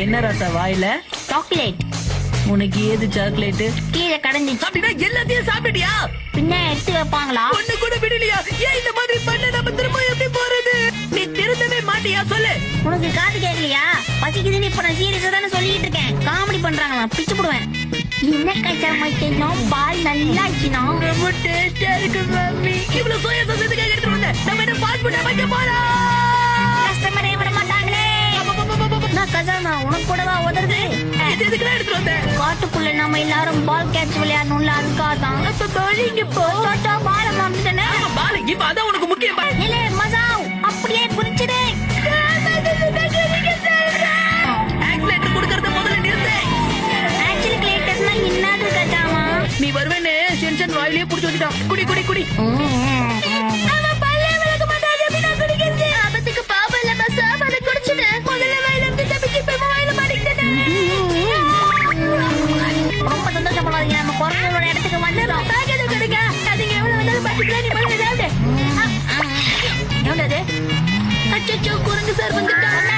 என்ன ராசா வாயில? சாக்லேட். உனக்கு ஏது சாக்லேட்? கீழே கடந்துச்சு. அப்படின்னா எல்லாத்தையும் சாப்பிட்டியா? பின்ன எடுத்து வைப்பாங்களா? ஒண்ணு கூட விடலையா? ஏன் இந்த மாதிரி பண்ண? நம்ம திரும்ப எப்படி போறது? நீ திருந்தவே மாட்டியா? சொல்லு. உனக்கு காது கேட்கலையா? பசிக்குதுன்னு இப்ப நான் சீரியஸா தானே சொல்லிட்டு இருக்கேன். காமெடி பண்றாங்களா? பிச்சு போடுவேன். என்ன கஷ்டமாயிட்டேன்னா பால் நல்லா ஆச்சுனா ரொம்ப டேஸ்டா இருக்கு மம்மி. இவ்வளவு சோயா சாஸ் எதுக்காக எடுத்து வந்த? நம்ம என்ன பாஸ் பண்ண வைக்க போறோம்? கஸ்டமரே விட மாட்டாங்களே. நான் கசானா உனக்கு கூடவா உதறது? இது எதுக்குலாம் எடுத்து வந்த? காட்டுக்குள்ள நம்ம எல்லாரும் பால் கேட்ச் விளையாடணும்ல, அதுக்காகதான். இங்க போ. பால மறந்துட்டேனே. பால் இப்ப அதான் உனக்கு முக்கியம். இல்ல மசாவ் அப்படியே புரிச்சுடு. ஆக்சிலேட்டர் கொடுக்கறத முதல்ல நிறுத்து. ஆக்சிலேட்டர்னா என்னது கஜாமா? நீ வருவேன்னு டென்ஷன் வாயிலே புடிச்சு வச்சுட்டான். குடி குடி குடி. அவன் பல்லே விளக்க மாட்டாது. எப்படி நான் குடிக்கிறது? ஆபத்துக்கு பாவம் இல்ல மசாவ், அதை குடிச்சுடு. முதல்ல வாயில இருந்து தப்பிச்சு இப்ப வாயில மாட்டிக்கிட்டேன். ரொம்ப சந்தோஷப்படாதீங்க, நம்ம குரங்களோட இடத்துக்கு வந்துடும். பேக்கெட் கொடுங்க. அதுங்க எவ்வளவு வந்தாலும் பாத்துக்கலாம். நீ முதல்ல ஏதாவது எவ்வளவு? அச்சோ குரங்கு சார் வந்துட்டான்.